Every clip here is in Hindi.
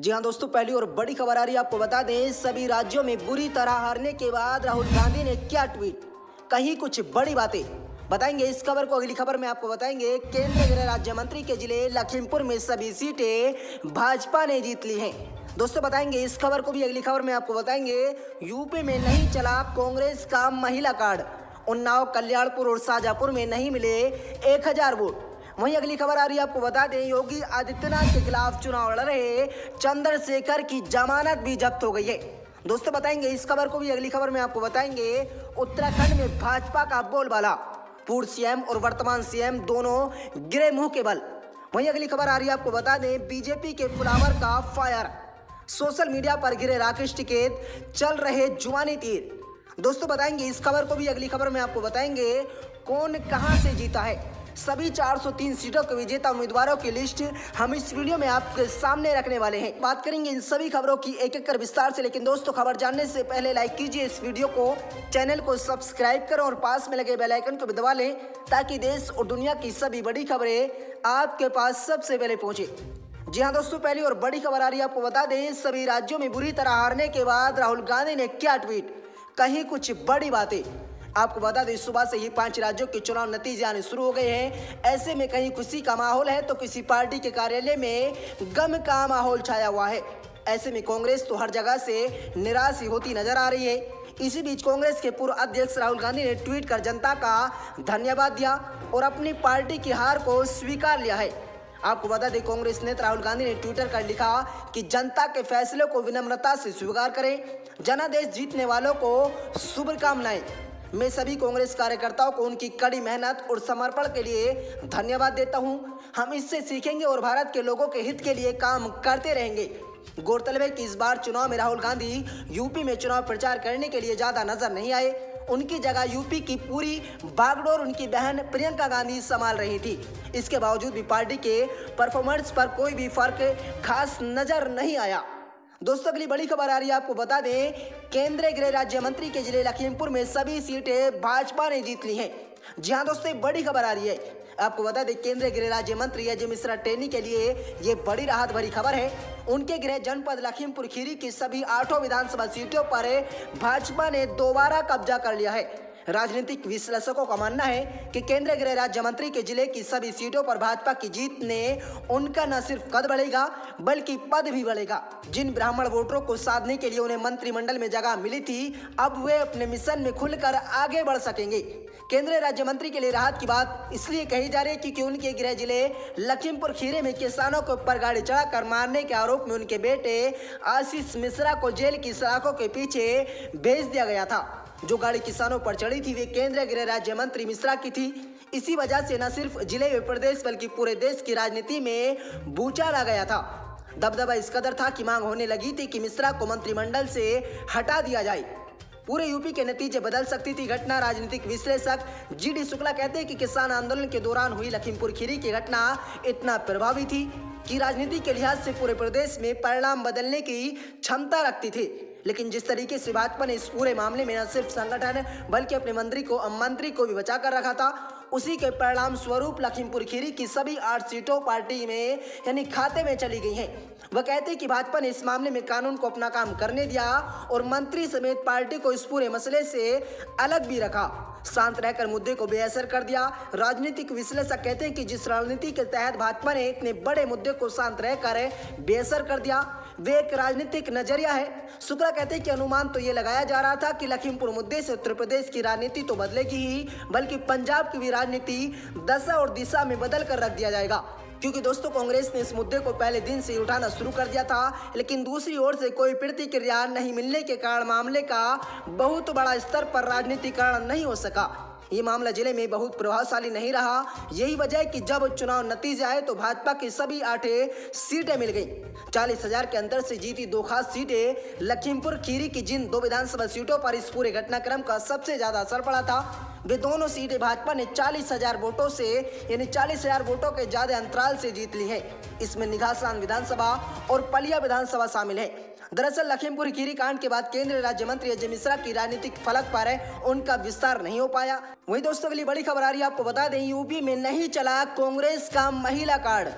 जी हाँ दोस्तों, पहली और बड़ी खबर आ रही है। आपको बता दें, सभी राज्यों में बुरी तरह हारने के बाद राहुल गांधी ने क्या ट्वीट, कही कुछ बड़ी बातें, बताएंगे इस खबर को। अगली खबर में आपको बताएंगे, केंद्रीय गृह राज्य मंत्री के जिले लखीमपुर में सभी सीटें भाजपा ने जीत ली हैं। दोस्तों बताएंगे इस खबर को भी। अगली खबर में आपको बताएंगे, यूपी में नहीं चला कांग्रेस का महिला कार्ड, उन्नाव, कल्याणपुर और शाजापुर में नहीं मिले 1000 वोट। वहीं अगली खबर आ रही है। आपको बता दें, योगी आदित्यनाथ के खिलाफ चुनाव लड़ रहे चंद्रशेखर की जमानत भी जब्त हो गई है। दोस्तों बताएंगे इस खबर को भी। अगली खबर में आपको बताएंगे, उत्तराखंड में भाजपा का बोलबाला, पूर्व सीएम और वर्तमान सीएम दोनों गिरे मुंह के बल। वहीं अगली खबर आ रही है। आपको बता दें, बीजेपी के फ्लावर का फायर, सोशल मीडिया पर गिरे राकेश टिकैत, चल रहे जुबानी तीर। दोस्तों बताएंगे इस खबर को भी। अगली खबर में आपको बताएंगे, कौन कहां से जीता है, सभी 403 सीटों के विजेता उम्मीदवारों की लिस्ट हम इस वीडियो में आपके सामने रखने वाले हैं। बात करेंगे इन सभी खबरों की एक एक कर विस्तार से। लेकिन दोस्तों, खबर जानने से पहले लाइक कीजिए इस वीडियो को, चैनल को सब्सक्राइब करें और पास में लगे बेल आइकन को भी दबा लें, ताकि देश और दुनिया की सभी बड़ी खबरें आपके पास सबसे पहले पहुंचे। जी हाँ दोस्तों, पहली और बड़ी खबर आ रही है। आपको बता दें, सभी राज्यों में बुरी तरह हारने के बाद राहुल गांधी ने क्या ट्वीट, कही कुछ बड़ी बातें। आपको बता दें, सुबह से ही 5 राज्यों के चुनाव नतीजे आने शुरू हो गए हैं। ऐसे में कहीं खुशी का माहौल है तो किसी पार्टी के कार्यालय में गम का माहौल छाया हुआ है। ऐसे में कांग्रेस तो हर जगह से निराश होती नजर आ रही है। इसी बीच कांग्रेस के पूर्व अध्यक्ष राहुल गांधी ने ट्वीट कर जनता का धन्यवाद दिया और अपनी पार्टी की हार को स्वीकार लिया है। आपको बता दें, कांग्रेस नेता राहुल गांधी ने ट्विटर कर लिखा कि जनता के फैसले को विनम्रता से स्वीकार करें, जनादेश जीतने वालों को शुभकामनाएं। मैं सभी कांग्रेस कार्यकर्ताओं को उनकी कड़ी मेहनत और समर्पण के लिए धन्यवाद देता हूं। हम इससे सीखेंगे और भारत के लोगों के हित के लिए काम करते रहेंगे। गौरतलब है कि इस बार चुनाव में राहुल गांधी यूपी में चुनाव प्रचार करने के लिए ज्यादा नजर नहीं आए। उनकी जगह यूपी की पूरी बागडोर उनकी बहन प्रियंका गांधी संभाल रही थी। इसके बावजूद भी पार्टी के परफॉर्मेंस पर कोई भी फर्क खास नजर नहीं आया। दोस्तों अगली बड़ी खबर आ रही है। आपको बता दें, केंद्रीय गृह राज्य मंत्री के जिले लखीमपुर में सभी सीटें भाजपा ने जीत ली हैं। जी हाँ दोस्तों, बड़ी खबर आ रही है। आपको बता दें, केंद्रीय गृह राज्य मंत्री अजय मिश्रा टेनी के लिए ये बड़ी राहत भरी खबर है। उनके गृह जनपद लखीमपुर खीरी की सभी 8 विधानसभा सीटों पर भाजपा ने दोबारा कब्जा कर लिया है। राजनीतिक विश्लेषकों का मानना है कि केंद्रीय गृह राज्य मंत्री के जिले की सभी सीटों पर भाजपा की जीत ने उनका न सिर्फ कद बढ़ेगा बल्कि पद भी बढ़ेगा। जिन ब्राह्मण वोटरों को साधने के लिए उन्हें मंत्रिमंडल में जगह मिली थी, अब वे अपने मिशन में खुलकर आगे बढ़ सकेंगे। केंद्रीय राज्य मंत्री के लिए राहत की बात इसलिए कही जा रही है क्योंकि उनके गृह जिले लखीमपुर खीरी में किसानों के ऊपर गाड़ी चढ़ाकर मारने के आरोप में उनके बेटे आशीष मिश्रा को जेल की सलाखों के पीछे भेज दिया गया था। जो गाड़ी किसानों पर चढ़ी थी वे केंद्रीय गृह राज्य मंत्री मिश्रा की थी। इसी वजह से न सिर्फ जिले व प्रदेश बल्कि पूरे देश की राजनीति में भूचाल आ गया था। दबदबा इस कदर था कि मांग होने लगी थी कि मिश्रा को मंत्रिमंडल से हटा दिया जाए। पूरे यूपी के नतीजे बदल सकती थी घटना। राजनीतिक विश्लेषक GD शुक्ला कहते हैं कि किसान आंदोलन के दौरान हुई लखीमपुर खीरी की घटना इतना प्रभावी थी कि राजनीति के लिहाज से पूरे प्रदेश में परिणाम बदलने की क्षमता रखती थी। लेकिन जिस तरीके से भाजपा ने इस पूरे मामले में न सिर्फ संगठन बल्कि अपने मंत्री को भी बचा कर रखा था, उसी के परिणाम स्वरूप लखीमपुर खीरी की सभी 8 सीटों पार्टी में यानी खाते में चली गई हैं। वह कहते हैं कि भाजपा ने इस मामले में कानून को अपना काम करने दिया और मंत्री समेत पार्टी को इस पूरे मसले से अलग भी रखा, शांत रहकर मुद्दे को बेअसर कर दिया। राजनीतिक विश्लेषक कहते हैं कि जिस रणनीति के तहत भाजपा ने इतने बड़े मुद्दे को शांत रहकर बेअसर कर दिया, वे एक राजनीतिक नजरिया है। शुक्ला कहते हैं कि अनुमान तो ये लगाया जा रहा था कि लखीमपुर मुद्दे से उत्तर प्रदेश की राजनीति तो बदलेगी ही, बल्कि पंजाब की भी राजनीति दशा और दिशा में बदल कर रख दिया जाएगा। क्योंकि दोस्तों, कांग्रेस ने इस मुद्दे को पहले दिन से उठाना शुरू कर दिया था, लेकिन दूसरी ओर से कोई प्रतिक्रिया नहीं मिलने के कारण मामले का बहुत बड़ा स्तर पर राजनीतिकरण नहीं हो सका। ये मामला जिले में बहुत प्रभावशाली नहीं रहा। यही वजह है कि जब चुनाव नतीजे आए तो भाजपा की सभी 8 सीटें मिल गई। 40,000 के अंतर से जीती 2 खास सीटें लखीमपुर खीरी की जिन 2 विधानसभा सीटों पर इस पूरे घटनाक्रम का सबसे ज्यादा असर पड़ा था, वे दोनों सीटें भाजपा ने 40,000 वोटों से यानी 40,000 वोटों के ज्यादा अंतराल से जीत ली है। इसमें निघासान विधानसभा और पलिया विधानसभा शामिल है। दरअसल लखीमपुर खीरी कांड के बाद केंद्रीय राज्य मंत्री अजय मिश्रा की राजनीतिक फलक पर उनका विस्तार नहीं हो पाया। वहीं दोस्तों अगली बड़ी खबर आ रही है। आपको बता दें, यूपी में नहीं चला कांग्रेस का महिला कार्ड,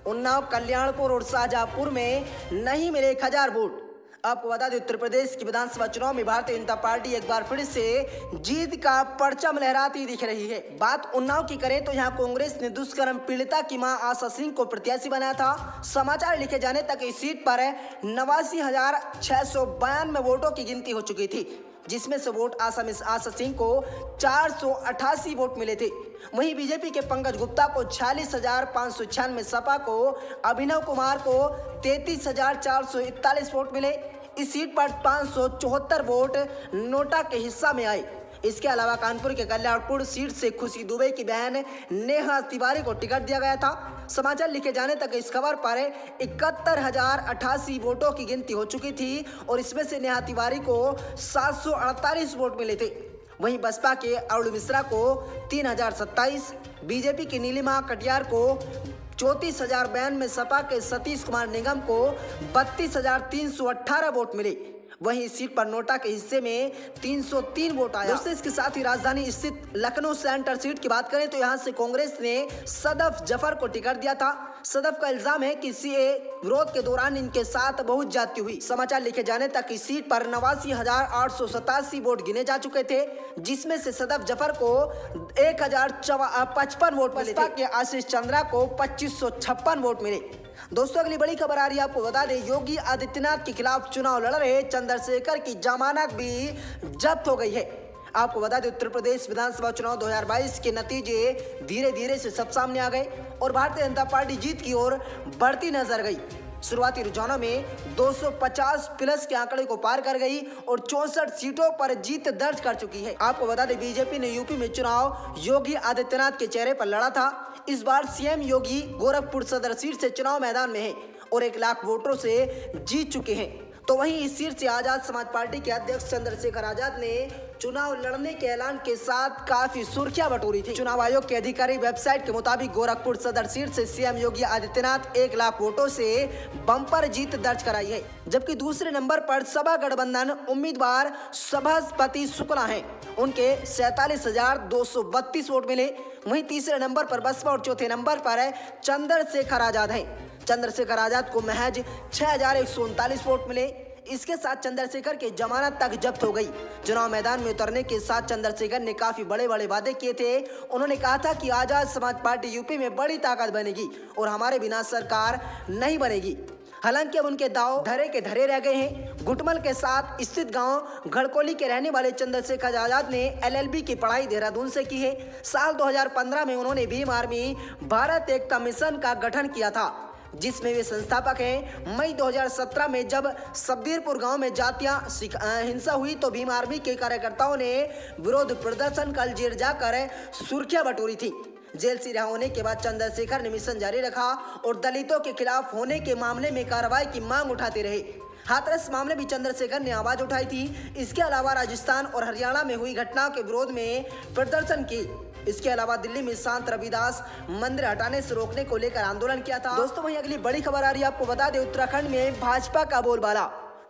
उन्नाव, कल्याणपुर और शाहजहांपुर में नहीं मिले 1000 वोट। आपको बता दें, उत्तर प्रदेश की विधानसभा चुनाव में भारतीय जनता पार्टी एक बार फिर से जीत का परचम लहराती दिख रही है। बात उन्नाव की करें तो यहाँ कांग्रेस ने दुष्कर्म पीड़िता की मां आशा सिंह को प्रत्याशी बनाया था। समाचार लिखे जाने तक इस सीट पर 89,692 वोटों की गिनती हो चुकी थी, जिसमें से वोट आशा सिंह को 488 वोट मिले थे। वहीं बीजेपी के पंकज गुप्ता को 46,596, सपा को अभिनव कुमार को 33,441 वोट मिले। इस सीट पर 574 वोट नोटा के हिस्सा में आए। इसके अलावा कानपुर के कल्याणपुर सीट से खुशी दुबे की बहन नेहा तिवारी को टिकट दिया गया था। समाचार लिखे जाने तक इस खबर पर 71,088 वोटों की गिनती हो चुकी थी और इसमें से नेहा तिवारी को 748 वोट मिले थे। वहीं बसपा के अरुण मिश्रा को 3,027, बीजेपी की नीलिमा कटियार को 34,092, सपा के सतीश कुमार निगम को 32,318 वोट मिले। वहीं इस सीट पर नोटा के हिस्से में 303 वोट आया। दोस्तों, इसके साथ ही राजधानी स्थित लखनऊ सेंटर सीट की बात करें तो यहां से कांग्रेस ने सदफ जफर को टिकट दिया था। सदफ का इल्जाम है कि सीए विरोध के दौरान इनके साथ बहुत ज्यादती हुई। समाचार लिखे जाने तक इस सीट पर 89,887 वोट गिने जा चुके थे, जिसमें से सदफ जफर को 1,055 वोट मिले थे। आशीष चंद्रा को 2,556 वोट मिले। दोस्तों, अगली बड़ी खबर आ रही है। आपको बता दें, योगी आदित्यनाथ के खिलाफ चुनाव लड़ रहे चंद्रशेखर की जमानत भी जब्त हो गई है। आपको बता दें, उत्तर प्रदेश विधानसभा चुनाव 2022 के नतीजे धीरे धीरे से सब सामने आ गए और भारतीय जनता पार्टी जीत की ओर बढ़ती नजर गई। शुरुआती रुझानों में 250 प्लस के आंकड़े को पार कर गई और 64 सीटों पर जीत दर्ज कर चुकी है। आपको बता दें, बीजेपी ने यूपी में चुनाव योगी आदित्यनाथ के चेहरे पर लड़ा था। इस बार सीएम योगी गोरखपुर सदर सीट से चुनाव मैदान में है और 1 लाख वोटों से जीत चुके हैं। तो वहीं इस सीट से आजाद समाज पार्टी के अध्यक्ष चंद्रशेखर आजाद ने चुनाव लड़ने के ऐलान के साथ काफी सुर्खियां बटोरी थी। चुनाव आयोग के अधिकारी वेबसाइट के मुताबिक गोरखपुर सदर सीट से सीएम योगी आदित्यनाथ 1 लाख वोटों से बम्पर जीत दर्ज कराई है, जबकि दूसरे नंबर पर सपा गठबंधन उम्मीदवार सभापति शुक्ला हैं। उनके 47,232 वोट मिले। वहीं तीसरे नंबर पर बसपा और चौथे नंबर पर चंद्रशेखर आजाद हैं। चंद्रशेखर आजाद को महज 6,139 वोट मिले। इसके साथ चंद्रशेखर की जमानत तक जब्त हो गई। चुनाव मैदान में उतरने के साथ चंद्रशेखर ने काफी बड़े बड़े वादे किए थे। उन्होंने कहा था कि आजाद समाज पार्टी यूपी में बड़ी ताकत बनेगी और हमारे बिना सरकार नहीं बनेगी। हालांकि अब उनके दाव धरे के धरे रह गए हैं। गुटमल के साथ स्थित गांव घड़कोली के रहने वाले चंद्रशेखर आजाद ने LLB की पढ़ाई देहरादून से की है। साल 2015 में उन्होंने भीम आर्मी भारत एकता मिशन का गठन किया था, जिसमें वे संस्थापक हैं। मई 2017 में जब सब्बीरपुर गांव में जातीय हिंसा हुई तो भीम आर्मी के कार्यकर्ताओं ने विरोध प्रदर्शन कर जेल जाकर सुर्खियां बटोरी थी। जेल से रिहा होने के बाद चंद्रशेखर ने मिशन जारी रखा और दलितों के खिलाफ होने के मामले में कार्रवाई की मांग उठाते रहे। हाथरस मामले भी चंद्रशेखर ने आवाज उठाई थी। इसके अलावा राजस्थान और हरियाणा में हुई घटनाओं के विरोध में प्रदर्शन की। इसके अलावा दिल्ली में संत रविदास मंदिर हटाने से रोकने को लेकर आंदोलन किया था। दोस्तों, वहीं अगली बड़ी खबर आ रही है। आपको बता दें, उत्तराखंड में भाजपा का बोलबाला।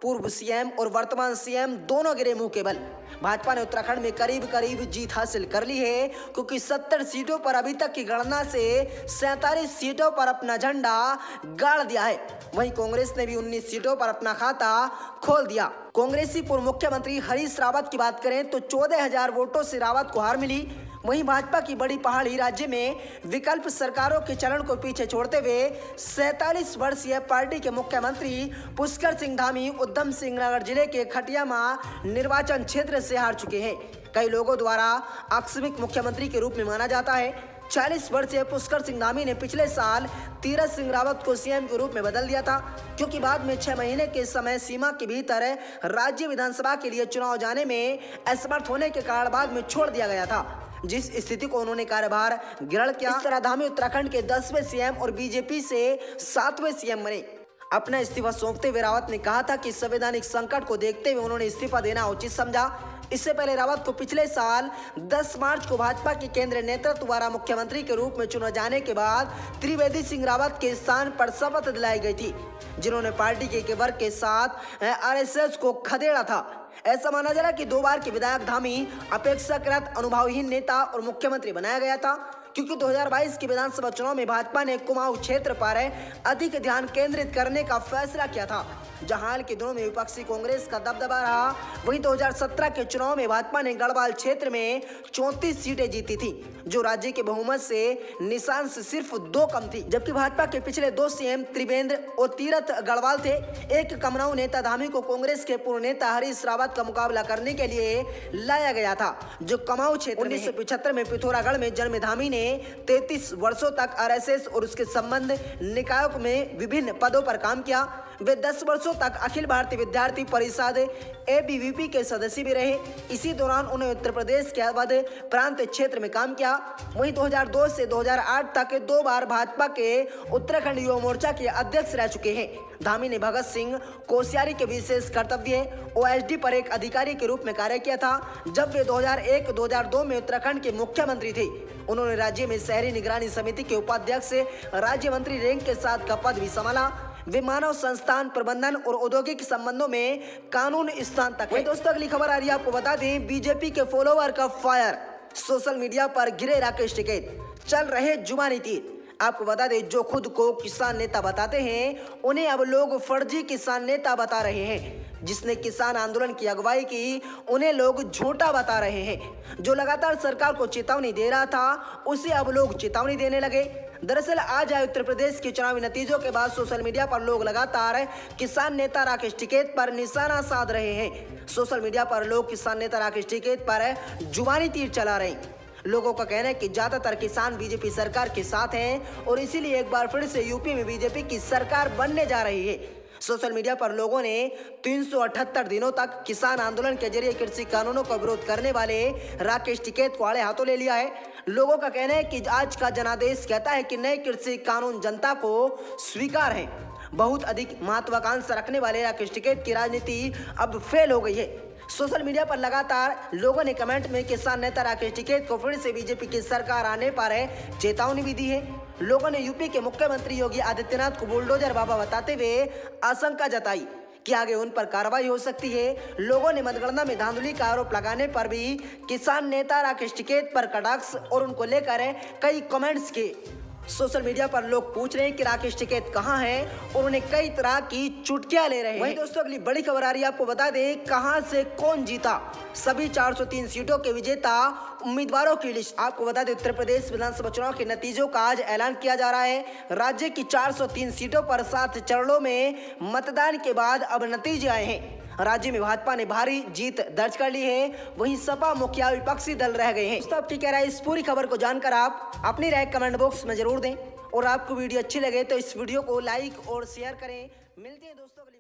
पूर्व सीएम और वर्तमान सीएम दोनों गिरे मुंह के बल। भाजपा ने उत्तराखंड में करीब करीब जीत हासिल कर ली है, क्योंकि 70 सीटों पर अभी तक की गणना से 47 सीटों पर अपना झंडा गाड़ दिया है। वहीं कांग्रेस ने भी 19 सीटों पर अपना खाता खोल दिया। कांग्रेसी पूर्व मुख्यमंत्री हरीश रावत की बात करें तो 14,000 वोटों से रावत को हार मिली। वहीं भाजपा की बड़ी पहाड़ी राज्य में विकल्प सरकारों के चलन को पीछे छोड़ते हुए 47 वर्षीय पार्टी के मुख्यमंत्री पुष्कर सिंह धामी उधम सिंह नगर जिले के खटियामा निर्वाचन क्षेत्र से हार चुके हैं। कई लोगों द्वारा आकस्मिक मुख्यमंत्री के रूप में माना जाता है। 40 वर्षीय पुष्कर सिंह धामी ने पिछले साल तीरथ सिंह रावत को सीएम के रूप में बदल दिया था, क्योंकि बाद में 6 महीने के समय सीमा के भीतर राज्य विधानसभा के लिए चुनाव जाने में असमर्थ होने के कारण बाद में छोड़ दिया गया था, जिस स्थिति को उन्होंने कार्यभार ग्रहण किया। इस तरह धामी उत्तराखंड के 10वें सीएम और बीजेपी से 7वें सीएम बने। अपना इस्तीफा सौंपते हुए रावत ने कहा था कि संवैधानिक संकट को देखते हुए उन्होंने इस्तीफा देना उचित समझा। इससे पहले रावत को पिछले साल 10 मार्च को भाजपा के केंद्रीय नेतृत्व द्वारा मुख्यमंत्री के रूप में चुने जाने के बाद त्रिवेदी सिंह रावत के स्थान पर शपथ दिलाई गई थी, जिन्होंने पार्टी के एक वर्ग के साथ आरएसएस को खदेड़ा था। ऐसा माना जा रहा है कि 2 बार के विधायक धामी अपेक्षाकृत अनुभवहीन नेता और मुख्यमंत्री बनाया गया था। क्योंकि 2022 के विधानसभा चुनाव में भाजपा ने कुमाऊं क्षेत्र पर अधिक ध्यान केंद्रित करने का फैसला किया था, जहां हाल के दिनों में विपक्षी कांग्रेस का दबदबा रहा। वहीं 2017 के चुनाव में भाजपा ने गढ़वाल क्षेत्र में 34 सीटें जीती थी, जो राज्य के बहुमत से निशान से सिर्फ 2 कम थी। जबकि भाजपा के पिछले 2 सीएम त्रिवेंद्र और तीरथ गढ़वाल थे। एक कमराऊ नेता धामी को कांग्रेस के पूर्व नेता हरीश रावत का मुकाबला करने के लिए लाया गया था, जो कुमाऊं क्षेत्र 1975 में पिथौरागढ़ में जन्मे धामी ने 33 वर्षों तक आरएसएस और उसके संबंध निकायों में विभिन्न पदों पर काम किया। वे 10 वर्षों तक अखिल भारतीय विद्यार्थी परिषद ABVP के सदस्य भी रहे। इसी दौरान उन्होंने उत्तर प्रदेश के अवध प्रांत क्षेत्र में काम किया। वहीं 2002 से 2008 तक 2 बार भाजपा के उत्तराखंड युवा मोर्चा के अध्यक्ष रह चुके हैं। धामी ने भगत सिंह कोश्यारी के विशेष कर्तव्य OSD पर एक अधिकारी के रूप में कार्य किया था, जब वे 2001-2002 में उत्तराखंड के मुख्यमंत्री थे। उन्होंने राज्य में शहरी निगरानी समिति के उपाध्यक्ष राज्य मंत्री रैंक के साथ का पद भी संभाला। वे मानव संस्थान प्रबंधन और औद्योगिक संबंधों में कानून स्थान तक। वहीं दोस्तों अगली खबर आ रही है, आपको बता दें बीजेपी के फॉलोवर का फायर, सोशल मीडिया पर गिरे राकेश टिकैत, चल रहे जुबानी तीर। आपको बता दें जो खुद को किसान नेता बताते हैं उन्हें अब लोग फर्जी किसान नेता बता रहे हैं। जिसने किसान आंदोलन की अगुवाई की उन्हें लोग झूठा बता रहे हैं। जो लगातार सरकार को चेतावनी दे रहा था उसे अब लोग चेतावनी देने लगे। दरअसल आज आए उत्तर प्रदेश के चुनावी नतीजों के बाद सोशल मीडिया पर लोग लगातार किसान नेता राकेश टिकैत पर निशाना साध रहे हैं। सोशल मीडिया पर लोग किसान नेता राकेश टिकैत पर जुबानी तीर चला रहे हैं। लोगों का कहना है कि ज्यादातर किसान बीजेपी सरकार के साथ हैं और इसीलिए एक बार फिर से यूपी में बीजेपी की सरकार बनने जा रही है। सोशल मीडिया पर लोगों ने 378 दिनों तक किसान आंदोलन के जरिए कृषि कानूनों का विरोध करने वाले राकेश टिकैत को आड़े हाथों ले लिया है। लोगों का कहना है कि आज का जनादेश कहता है कि नए कृषि कानून जनता को स्वीकार है। बहुत अधिक महत्वाकांक्षा रखने वाले राकेश टिकैत की राजनीति अब फेल हो गई है। सोशल मीडिया पर लगातार लोगों ने कमेंट में किसान नेता राकेश टिकैत को फिर से बीजेपी की सरकार आने पर चेतावनी भी दी है। लोगों ने यूपी के मुख्यमंत्री योगी आदित्यनाथ को बुलडोजर बाबा बताते हुए आशंका जताई कि आगे उन पर कार्रवाई हो सकती है। लोगों ने मतगणना में धांधली का आरोप लगाने पर भी किसान नेता राकेश टिकैत पर कटाक्ष और उनको लेकर कई कमेंट्स किए। सोशल मीडिया पर लोग पूछ रहे हैं कि राकेश टिकैत कहां हैं और उन्हें कई तरह की चुटकियां ले रहे हैं। वहीं दोस्तों अगली बड़ी खबर आ रही है, आपको बता दें कहां से कौन जीता, सभी 403 सीटों के विजेता उम्मीदवारों की लिस्ट। आपको बता दें उत्तर प्रदेश विधानसभा चुनाव के नतीजों का आज ऐलान किया जा रहा है। राज्य की 403 सीटों पर 7 चरणों में मतदान के बाद अब नतीजे आए हैं। राज्य में भाजपा ने भारी जीत दर्ज कर ली है, वहीं सपा मुखिया विपक्षी दल रह गए हैं। दोस्तों आपकी क्या राय इस पूरी खबर को जानकर आप अपनी राय कमेंट बॉक्स में जरूर दें और आपको वीडियो अच्छी लगे तो इस वीडियो को लाइक और शेयर करें। मिलते हैं दोस्तों अगली